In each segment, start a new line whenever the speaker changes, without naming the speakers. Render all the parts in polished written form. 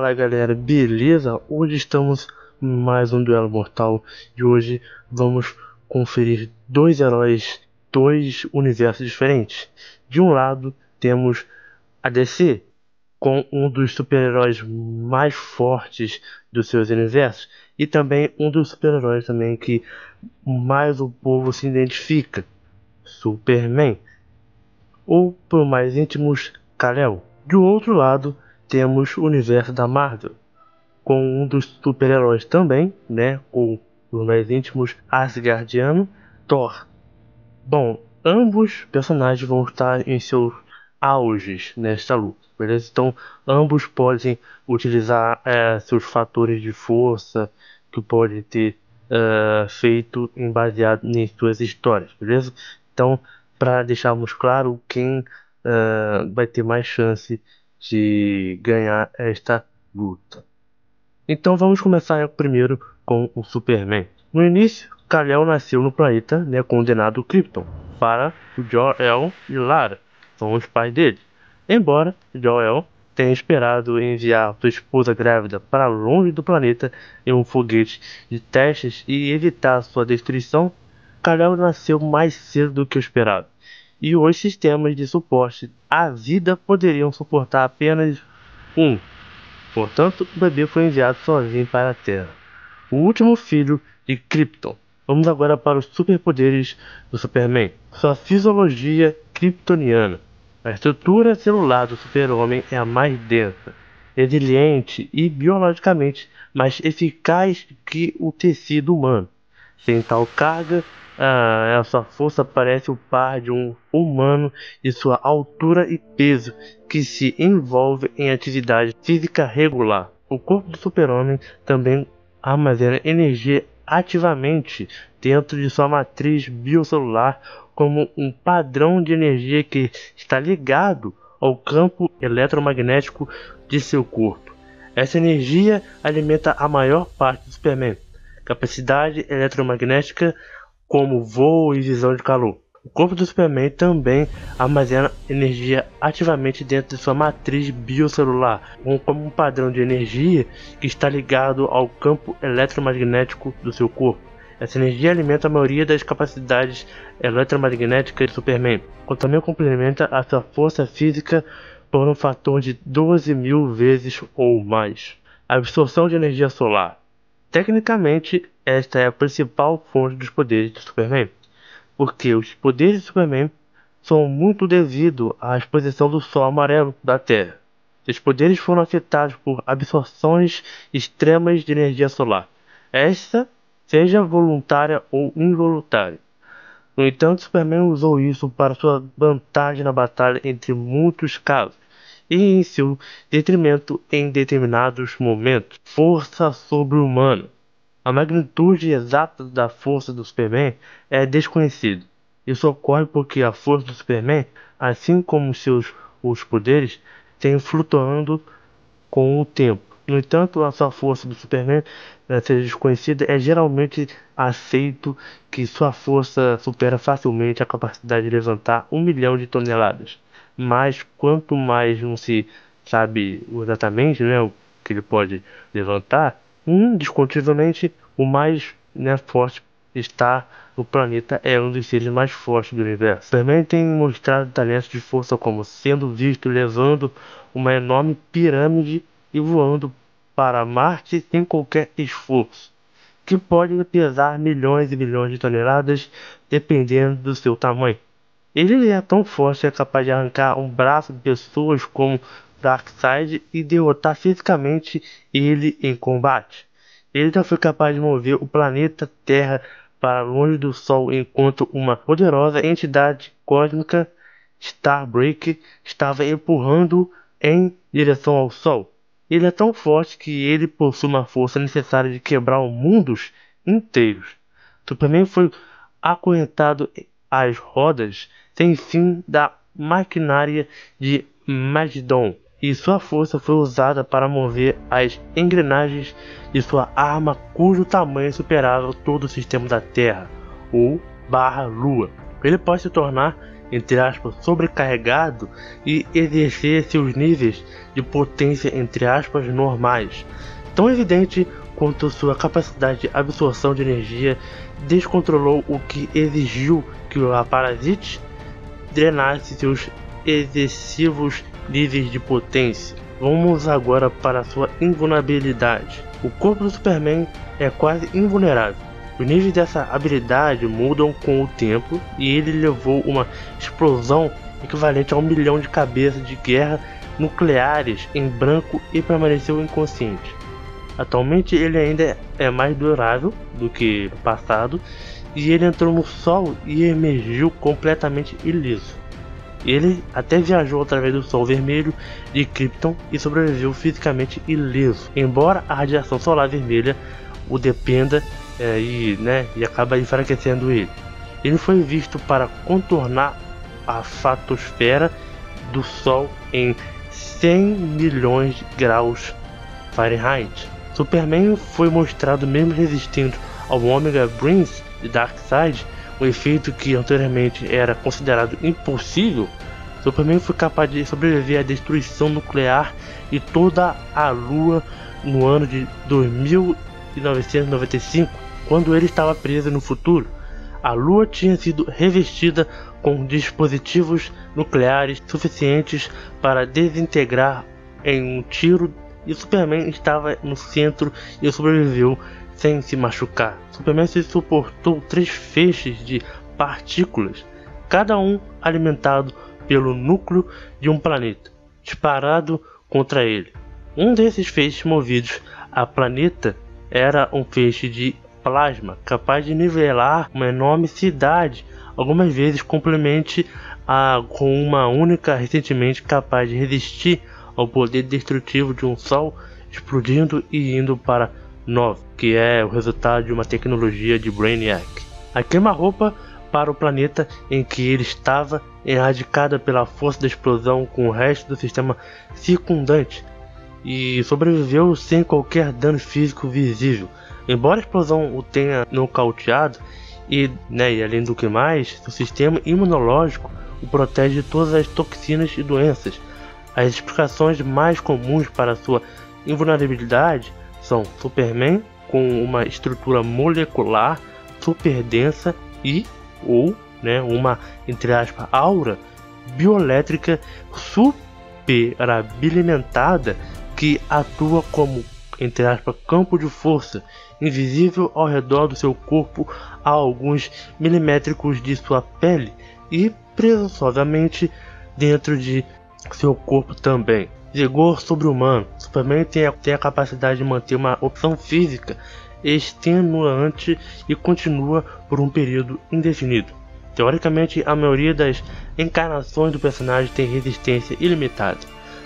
Fala galera, beleza? Hoje estamos em mais um duelo mortal e hoje vamos conferir dois heróis, dois universos diferentes. De um lado temos a DC, com um dos super-heróis mais fortes dos seus universos e também um dos super-heróis também que mais o povo se identifica, Superman, ou por mais íntimos, Kal-El. Do outro lado temos o universo da Marvel, com um dos super-heróis também, né, ou os mais íntimos, Asgardiano, Thor. Bom, ambos personagens vão estar em seus auges nesta luta, beleza? Então, ambos podem utilizar seus fatores de força que podem ter feito baseado em suas histórias, beleza? Então, para deixarmos claro quem vai ter mais chance de ganhar esta luta. Então vamos começar primeiro com o Superman. No início, Kal-El nasceu no planeta, né, condenado Krypton, para o Jor-El e Lara, são os pais dele. Embora Jor-El tenha esperado enviar sua esposa grávida para longe do planeta em um foguete de testes e evitar sua destruição, Kal-El nasceu mais cedo do que o esperado. E os sistemas de suporte à vida poderiam suportar apenas um. Portanto, o bebê foi enviado sozinho para a Terra, o último filho de Krypton. Vamos agora para os superpoderes do Superman. Sua fisiologia kryptoniana. A estrutura celular do super-homem é a mais densa, resiliente e biologicamente mais eficaz que o tecido humano. Sem tal carga, sua força parece o par de um humano e sua altura e peso que se envolve em atividade física regular. O corpo do super-homem também armazena energia ativamente dentro de sua matriz biocelular como um padrão de energia que está ligado ao campo eletromagnético de seu corpo. Essa energia alimenta a maior parte do Superman, capacidade eletromagnética como voo e visão de calor. O corpo do Superman também armazena energia ativamente dentro de sua matriz biocelular, como um padrão de energia que está ligado ao campo eletromagnético do seu corpo. Essa energia alimenta a maioria das capacidades eletromagnéticas do Superman, também complementa a sua força física por um fator de 12.000 vezes ou mais. A absorção de energia solar. Tecnicamente, esta é a principal fonte dos poderes do Superman, porque os poderes do Superman são muito devido à exposição do Sol amarelo da Terra. Seus poderes foram afetados por absorções extremas de energia solar, esta seja voluntária ou involuntária. No entanto, Superman usou isso para sua vantagem na batalha entre muitos casos, e em seu detrimento em determinados momentos. Força sobre-humana. A magnitude exata da força do Superman é desconhecida. Isso ocorre porque a força do Superman, assim como os poderes, tem flutuando com o tempo. No entanto, a sua força do Superman ser desconhecida, é geralmente aceito que sua força supera facilmente a capacidade de levantar 1 milhão de toneladas. Mas quanto mais não se sabe exatamente, né, o que ele pode levantar, indiscutivelmente o mais, né, forte está no planeta, é um dos seres mais fortes do universo. Superman tem mostrado talentos de força, como sendo visto levando uma enorme pirâmide e voando para Marte sem qualquer esforço, que pode pesar milhões e milhões de toneladas dependendo do seu tamanho. Ele é tão forte que é capaz de arrancar um braço de pessoas como Darkseid e derrotar fisicamente ele em combate. Ele já foi capaz de mover o planeta Terra para longe do Sol enquanto uma poderosa entidade cósmica, Starbreaker, estava empurrando em direção ao Sol. Ele é tão forte que ele possui uma força necessária de quebrar mundos inteiros. Superman foi acorrentado às rodas sem fim da maquinária de Magidon, e sua força foi usada para mover as engrenagens de sua arma, cujo tamanho superava todo o sistema da Terra, ou Lua. Ele pode se tornar entre aspas, sobrecarregado e exercer seus níveis de potência, entre aspas, normais, tão evidente quanto sua capacidade de absorção de energia descontrolou, o que exigiu que a Parasite drenasse seus excessivos níveis de potência. Vamos agora para sua invulnerabilidade. O corpo do Superman é quase invulnerável. Os níveis dessa habilidade mudam com o tempo e ele levou uma explosão equivalente a 1 milhão de cabeças de guerra nucleares em branco e permaneceu inconsciente. Atualmente ele ainda é mais durável do que no passado e ele entrou no Sol e emergiu completamente ileso. Ele até viajou através do Sol vermelho de Krypton e sobreviveu fisicamente ileso, embora a radiação solar vermelha o dependa e acaba enfraquecendo ele. Ele foi visto para contornar a fatosfera do Sol em 100 milhões de graus Fahrenheit. Superman foi mostrado mesmo resistindo ao Omega Brains de Darkseid, um efeito que anteriormente era considerado impossível. Superman foi capaz de sobreviver à destruição nuclear de toda a Lua no ano de 2995, quando ele estava preso no futuro. A Lua tinha sido revestida com dispositivos nucleares suficientes para desintegrar em um tiro e Superman estava no centro e sobreviveu sem se machucar. Superman se suportou 3 feixes de partículas, cada um alimentado pelo núcleo de um planeta, disparado contra ele. Um desses feixes movidos a planeta era um feixe de plasma, capaz de nivelar uma enorme cidade, algumas vezes complemente com uma única recentemente capaz de resistir ao poder destrutivo de um Sol explodindo e indo para Nova, que é o resultado de uma tecnologia de Brainiac. A queima-roupa para o planeta em que ele estava, erradicada pela força da explosão com o resto do sistema circundante, e sobreviveu sem qualquer dano físico visível. Embora a explosão o tenha nocauteado, e além do que mais, o sistema imunológico o protege de todas as toxinas e doenças. As explicações mais comuns para sua invulnerabilidade são Superman com uma estrutura molecular super densa ou uma, entre aspas, aura bioelétrica superabilimentada que atua como, entre aspas, campo de força invisível ao redor do seu corpo a alguns milimétricos de sua pele e presunçosamente dentro de seu corpo também. Vigor sobre-humano. Superman tem a capacidade de manter uma opção física extenuante e continua por um período indefinido. Teoricamente, a maioria das encarnações do personagem tem resistência ilimitada,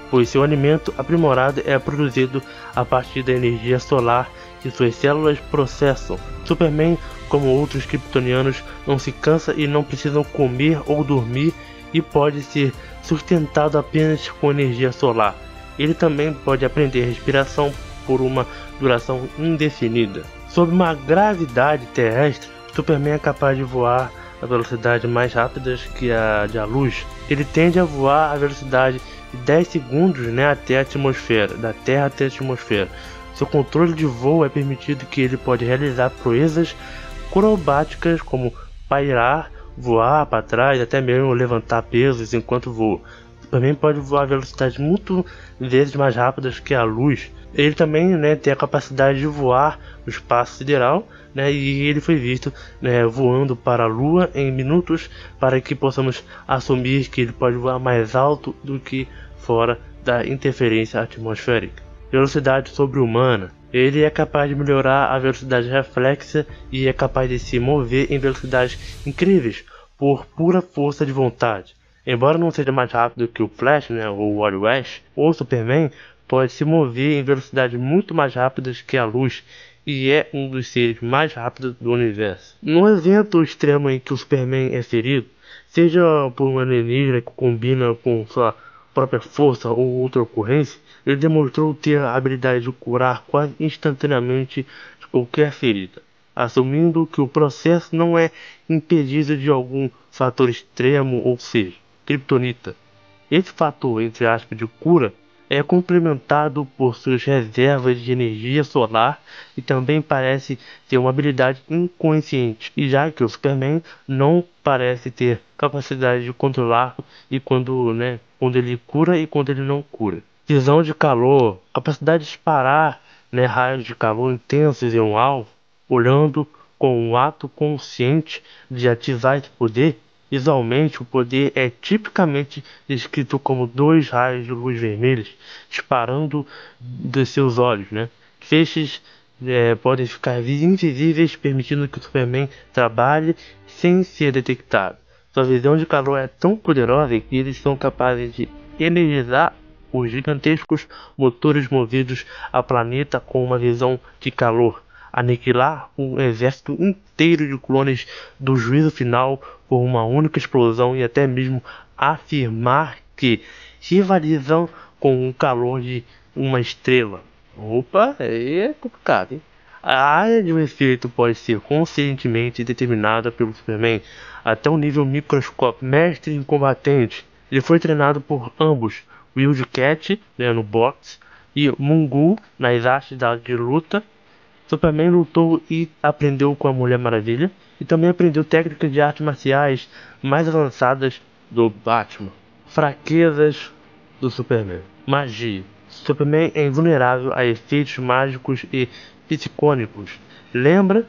pois seu alimento aprimorado é produzido a partir da energia solar que suas células processam. Superman, como outros kryptonianos, não se cansa e não precisam comer ou dormir e pode ser sustentado apenas com energia solar. Ele também pode aprender respiração por uma duração indefinida. Sob uma gravidade terrestre, Superman é capaz de voar a velocidade mais rápidas que a da luz. Ele tende a voar a velocidade de 10 segundos até a atmosfera, da Terra até a atmosfera. Seu controle de voo é permitido que ele pode realizar proezas acrobáticas como pairar, voar para trás, até mesmo levantar pesos enquanto voa. Também pode voar a velocidades muito vezes mais rápidas que a luz. Ele também tem a capacidade de voar no espaço sideral, e ele foi visto voando para a Lua em minutos, para que possamos assumir que ele pode voar mais alto do que fora da interferência atmosférica. Velocidade sobre-humana. Ele é capaz de melhorar a velocidade reflexa e é capaz de se mover em velocidades incríveis por pura força de vontade. Embora não seja mais rápido que o Flash, ou o Wally West, o Superman pode se mover em velocidades muito mais rápidas que a luz e é um dos seres mais rápidos do universo. No evento extremo em que o Superman é ferido, seja por um alienígena que combina com sua própria força ou outra ocorrência, ele demonstrou ter a habilidade de curar quase instantaneamente qualquer ferida. assumindo que o processo não é impedido de algum fator extremo, ou seja, kryptonita. Esse fator, entre aspas, de cura é complementado por suas reservas de energia solar e também parece ter uma habilidade inconsciente, e já que o Superman não parece ter capacidade de controlar e quando ele cura e quando ele não cura. Visão de calor, capacidade de disparar raios de calor intensos em um alvo, olhando com um ato consciente de ativar esse poder. Visualmente, o poder é tipicamente descrito como 2 raios de luz vermelhos disparando dos seus olhos. Feixes podem ficar invisíveis, permitindo que o Superman trabalhe sem ser detectado. Sua visão de calor é tão poderosa que eles são capazes de energizar os gigantescos motores movidos a planeta com uma visão de calor, aniquilar um exército inteiro de clones do juízo final por uma única explosão e até mesmo afirmar que rivalizam com o calor de uma estrela. Opa, aí é complicado, hein? A área de um efeito pode ser conscientemente determinada pelo Superman até um nível microscópico. Mestre em combatente, ele foi treinado por ambos, Wildcat no boxe e Mongul nas artes de luta. Superman lutou e aprendeu com a Mulher Maravilha e também aprendeu técnicas de artes marciais mais avançadas do Batman. Fraquezas do Superman. Magia. Superman é invulnerável a efeitos mágicos e psicônicos. Lembra,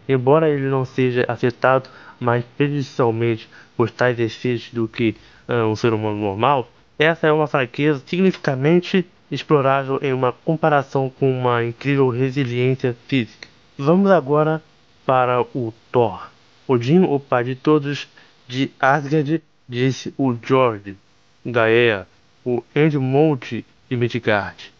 embora ele não seja afetado mais prejudicialmente por tais efeitos do que um ser humano normal, essa é uma fraqueza significativamente explorável em uma comparação com uma incrível resiliência física. Vamos agora para o Thor. Odin, o pai de todos de Asgard, disse o Jord, Gaia, o Endmonte de Midgard.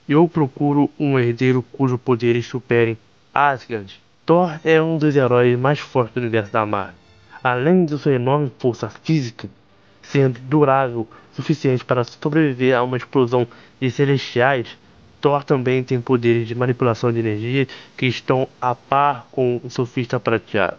Eu procuro um herdeiro cujos poderes superem Asgard. Thor é um dos heróis mais fortes do universo da Marvel. Além de sua enorme força física, sendo durável o suficiente para sobreviver a uma explosão de celestiais, Thor também tem poderes de manipulação de energia que estão a par com o surfista prateado.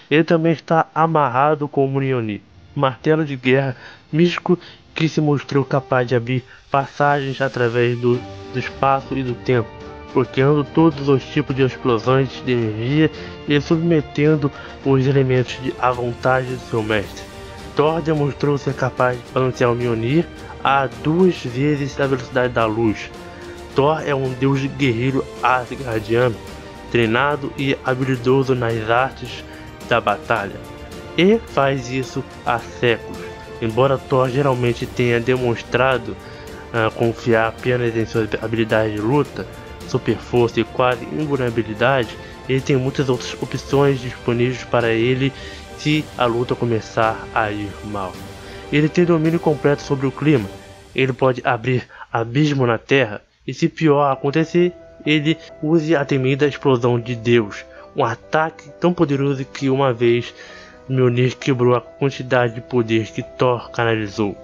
Ele também está amarrado com o Mjolnir, martelo de guerra místico que se mostrou capaz de abrir passagens através do espaço e do tempo, bloqueando todos os tipos de explosões de energia e submetendo os elementos à vontade do seu mestre. Thor demonstrou ser capaz de balancear o Mjolnir a 2 vezes a velocidade da luz. Thor é um deus guerreiro asgardiano, treinado e habilidoso nas artes da batalha, e faz isso há séculos. Embora Thor geralmente tenha demonstrado confiar apenas em suas habilidades de luta, super força e quase invulnerabilidade, ele tem muitas outras opções disponíveis para ele se a luta começar a ir mal. Ele tem domínio completo sobre o clima, ele pode abrir abismo na terra, e se pior acontecer, ele use a temida explosão de Deus, um ataque tão poderoso que uma vez Mjolnir quebrou a quantidade de poder que Thor canalizou.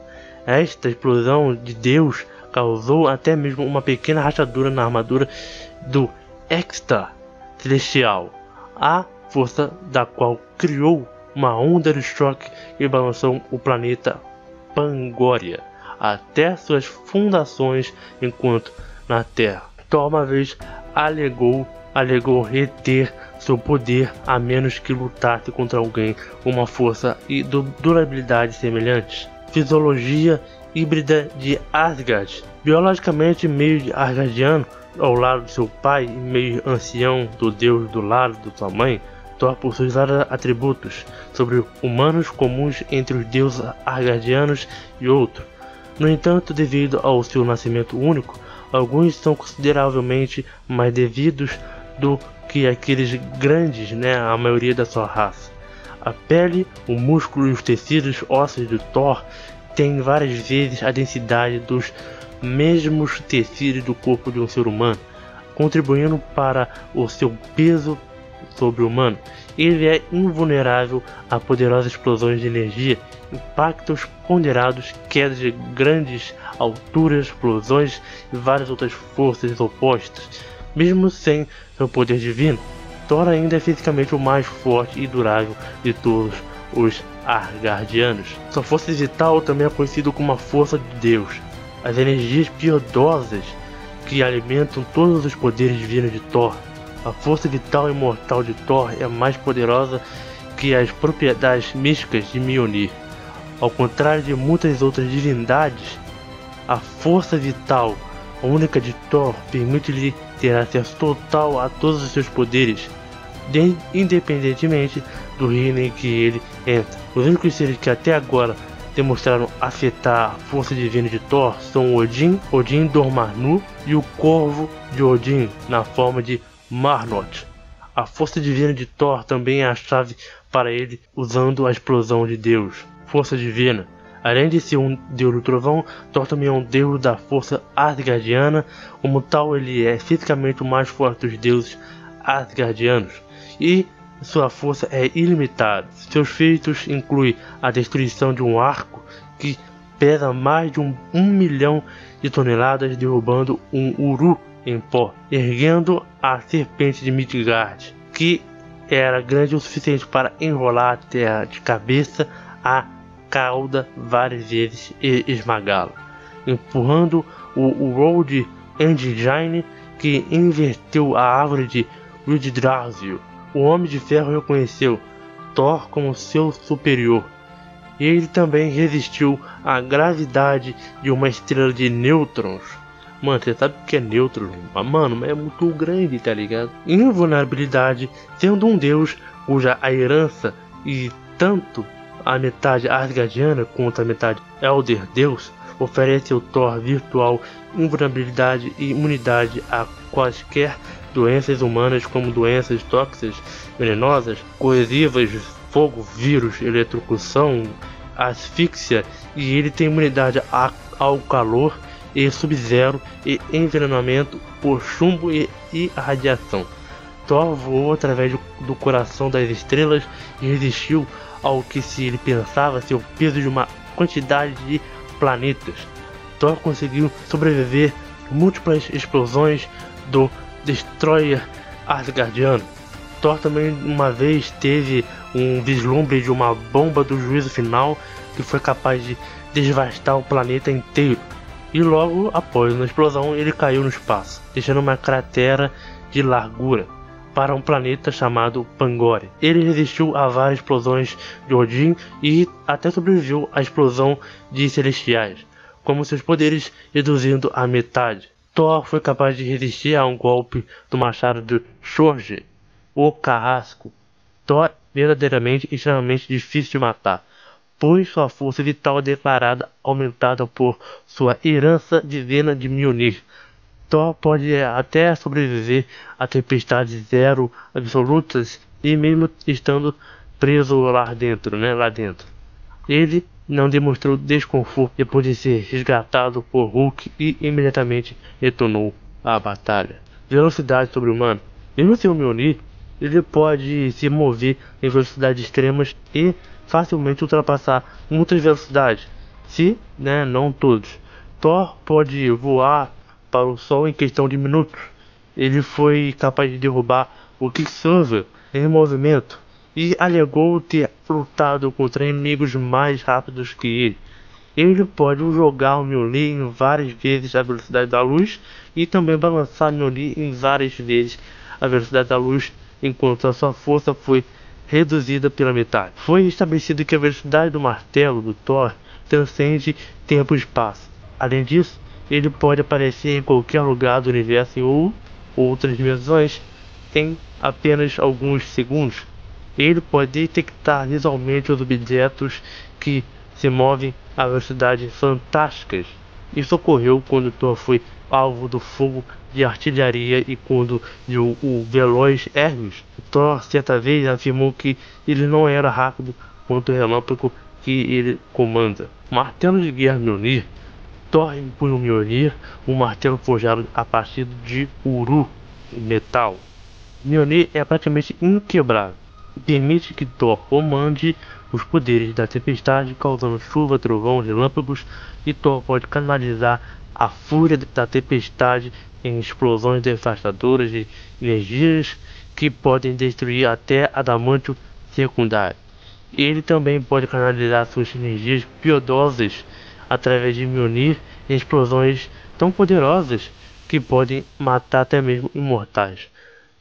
Esta explosão de Deus causou até mesmo uma pequena rachadura na armadura do Extra Celestial, a força da qual criou uma onda de choque que balançou o planeta Pangoria até suas fundações, enquanto na Terra Thor uma vez alegou reter seu poder a menos que lutasse contra alguém com uma força e durabilidade semelhantes. Fisiologia híbrida de Asgard. Biologicamente meio asgardiano, ao lado de seu pai, e meio ancião do deus do lado de sua mãe, Thor possui vários atributos sobre-humanos comuns entre os deuses asgardianos e outros. No entanto, devido ao seu nascimento único, alguns são consideravelmente mais devidos do que aqueles grandes, a maioria da sua raça. A pele, o músculo e os tecidos ósseos de Thor têm várias vezes a densidade dos mesmos tecidos do corpo de um ser humano, contribuindo para o seu peso sobre-humano. Ele é invulnerável a poderosas explosões de energia, impactos ponderados, quedas de grandes alturas, explosões e várias outras forças opostas. Mesmo sem seu poder divino, Thor ainda é fisicamente o mais forte e durável de todos os Asgardianos. Sua força vital também é conhecida como a força de Deus. As energias piedosas que alimentam todos os poderes divinos de Thor. A força vital imortal de Thor é mais poderosa que as propriedades místicas de Mjolnir. Ao contrário de muitas outras divindades, a força vital única de Thor permite-lhe ter acesso total a todos os seus poderes, independentemente do reino em que ele entra. Os únicos seres que até agora demonstraram afetar a força divina de Thor são Odin Dormammu e o Corvo de Odin na forma de Marnot. A força divina de Thor também é a chave para ele, usando a explosão de Deus. Força divina. Além de ser um deus do trovão, Thor também é um deus da força asgardiana. Como tal, ele é fisicamente o mais forte dos deuses asgardianos e sua força é ilimitada. Seus feitos incluem a destruição de um arco que pesa mais de 1 milhão de toneladas, derrubando um Uru em pó, erguendo a serpente de Midgard, que era grande o suficiente para enrolar a terra de cabeça a cauda várias vezes e esmagá-la, empurrando o Road Engine, que inverteu a árvore de Yggdrasil. O Homem de Ferro reconheceu Thor como seu superior. Ele também resistiu à gravidade de uma estrela de nêutrons. Mano, você sabe o que é nêutron? Mano, mas é muito grande, tá ligado? Invulnerabilidade, sendo um deus cuja a herança e tanto a metade asgardiana quanto a metade Elder Deus oferece ao Thor virtual invulnerabilidade e imunidade a quaisquer doenças humanas, como doenças tóxicas, venenosas, corrosivas, fogo, vírus, eletrocução, asfixia, e ele tem imunidade ao calor e sub-zero e envenenamento por chumbo e radiação. Thor voou através do coração das estrelas e resistiu ao que se ele pensava ser o peso de uma quantidade de planetas. Thor conseguiu sobreviver a múltiplas explosões do Destroyer Asgardiano. Thor também uma vez teve um vislumbre de uma bomba do juízo final que foi capaz de devastar o planeta inteiro. E logo após uma explosão ele caiu no espaço, deixando uma cratera de largura para um planeta chamado Pangore. Ele resistiu a várias explosões de Odin e até sobreviveu à explosão de Celestiais, com seus poderes reduzindo à metade. Thor foi capaz de resistir a um golpe do machado de Sorge, o Carrasco. Thor é verdadeiramente extremamente difícil de matar, pois sua força vital é declarada aumentada por sua herança divina de Mjolnir. Thor pode até sobreviver a tempestades zero absolutas e mesmo estando preso lá dentro. Ele não demonstrou desconforto depois de ser resgatado por Hulk e imediatamente retornou à batalha. Velocidade sobre-humana. Mesmo sem o Mjolnir, ele pode se mover em velocidades extremas e facilmente ultrapassar muitas velocidades, se não todos. Thor pode voar para o Sol em questão de minutos. Ele foi capaz de derrubar o Quicksilver em movimento e alegou ter lutado contra inimigos mais rápidos que ele. Ele pode jogar o Mjolnir em várias vezes a velocidade da luz e também balançar o Mjolnir em várias vezes a velocidade da luz, enquanto a sua força foi reduzida pela metade. Foi estabelecido que a velocidade do martelo do Thor transcende tempo e espaço. Além disso, ele pode aparecer em qualquer lugar do universo ou outras dimensões em apenas alguns segundos. Ele pode detectar visualmente os objetos que se movem a velocidades fantásticas. Isso ocorreu quando Thor foi alvo do fogo de artilharia e quando viu o veloz Hermes. Thor certa vez afirmou que ele não era rápido quanto o relâmpago que ele comanda. Martelo de guerra Mjolnir. Thor empunha o Mjolnir, um martelo forjado a partir de Uru, metal. Mjolnir é praticamente inquebrável e permite que Thor comande os poderes da tempestade, causando chuva, trovão, relâmpagos, e Thor pode canalizar a fúria da tempestade em explosões devastadoras de energias que podem destruir até adamantio secundário. Ele também pode canalizar suas energias piedosas através de Mjolnir em explosões tão poderosas que podem matar até mesmo imortais.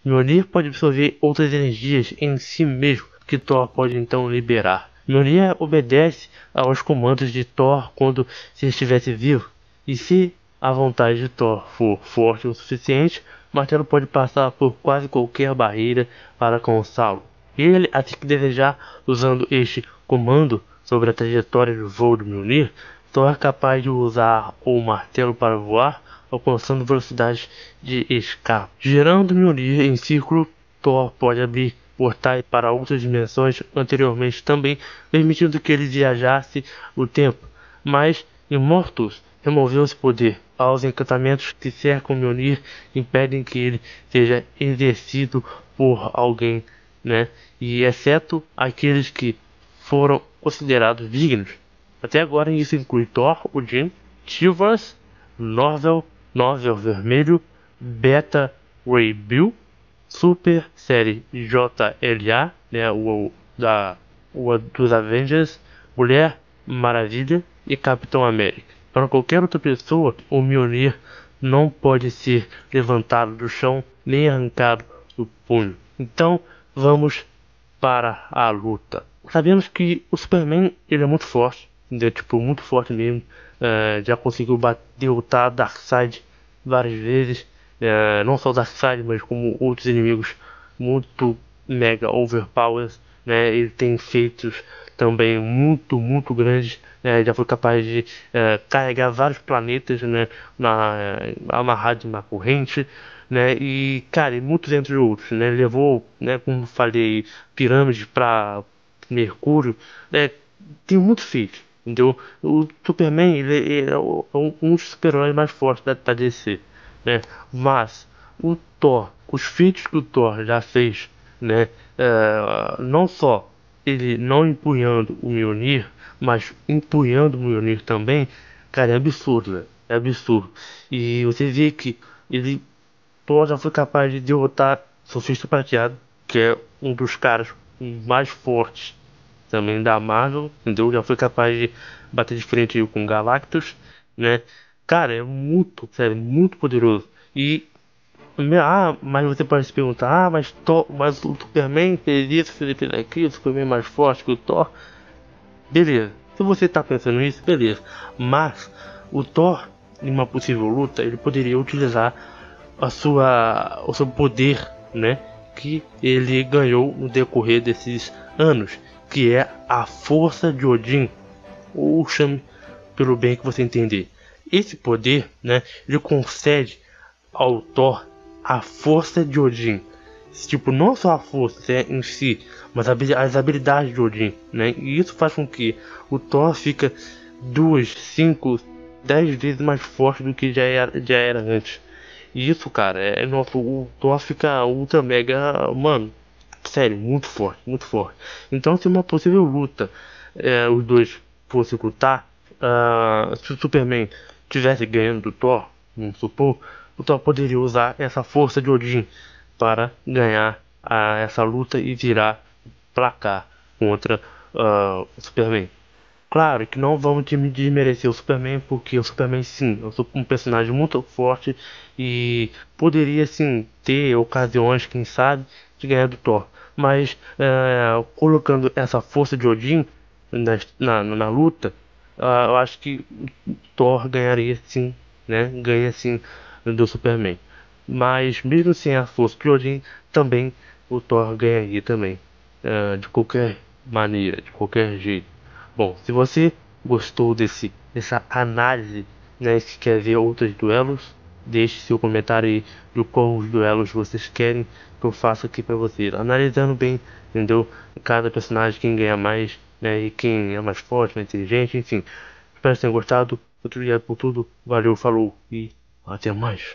Mjolnir pode absorver outras energias em si mesmo que Thor pode então liberar. Mjolnir obedece aos comandos de Thor quando se estivesse vivo, e se a vontade de Thor for forte o suficiente, o martelo pode passar por quase qualquer barreira para alcançá-lo. Ele, assim que desejar, usando este comando sobre a trajetória de voo do Mjolnir, Thor é capaz de usar o martelo para voar, alcançando velocidades de escape. Girando Mjolnir em círculo, Thor pode abrir portais para outras dimensões anteriormente também, permitindo que ele viajasse o tempo. Mas Immortus removeu esse poder. Os encantamentos que cercam Mjolnir impedem que ele seja exercido por alguém, né? E exceto aqueles que foram considerados dignos. Até agora isso inclui Thor, Odin, Tivas, Norvel Vermelho, Beta Ray Bill, Super Série JLA, né, o dos Avengers, Mulher Maravilha e Capitão América. Para qualquer outra pessoa, o Mjolnir não pode ser levantado do chão nem arrancado do punho. Então, vamos para a luta. Sabemos que o Superman ele é muito forte, entendeu? Tipo, muito forte mesmo. Já conseguiu derrotar Darkseid várias vezes. Não só o Darkseid, mas como outros inimigos muito mega overpowered, né? Ele tem feitos também muito grandes, né? Já foi capaz de carregar vários planetas, né? Amarrado em uma corrente, né? E cara, e muitos entre outros, né? Levou, né? Como falei, pirâmides para Mercúrio, né? Tem muito feito. Entendeu? O Superman ele é um dos super-heróis mais fortes da DC, né? Mas o Thor, os feitos que o Thor já fez, né? Não só ele não empunhando o Mjolnir, mas empunhando o Mjolnir também, cara, é absurdo, velho. É absurdo. E você vê que ele Thor já foi capaz de derrotar Surfista Prateado, que é um dos caras mais fortes também da Marvel, entendeu? Já foi capaz de bater de frente com Galactus, né? Cara, é muito, sério, muito poderoso. E mas você pode se perguntar, mas o Superman fez isso, fez aquilo, o Superman é mais forte que o Thor. Beleza. Se você tá pensando nisso, beleza. Mas o Thor, em uma possível luta, ele poderia utilizar o seu poder, né? Que ele ganhou no decorrer desses anos, que é a força de Odin, ou chame pelo bem que você entender. Esse poder, né? Ele concede ao Thor a força de Odin. Tipo, não só a força em si, mas as habilidades de Odin, né? E isso faz com que o Thor fica 2, 5, 10 vezes mais forte do que já era antes. E isso, cara, nosso, o Thor fica ultra mega, mano, sério, muito forte, muito forte. Então, se uma possível luta, os dois fossem lutar, se o Superman tivesse ganhando do Thor, vamos supor, o Thor poderia usar essa força de Odin para ganhar essa luta e virar placar contra o Superman. Claro que não vamos desmerecer o Superman, porque o Superman sim, é um personagem muito forte e poderia sim ter ocasiões, quem sabe, de ganhar do Thor. Mas colocando essa força de Odin na luta, eu acho que Thor ganharia sim, né? Ganha sim do Superman. Mas mesmo sem a força de Odin, também o Thor ganharia também, de qualquer maneira, de qualquer jeito. Bom, se você gostou dessa análise, né, se quer ver outros duelos, deixe seu comentário aí de quais duelos vocês querem que eu faça aqui pra vocês, analisando bem, entendeu? Cada personagem, quem ganha mais, né, e quem é mais forte, mais inteligente, enfim. Espero que tenham gostado. Muito obrigado por tudo. Valeu, falou e até mais.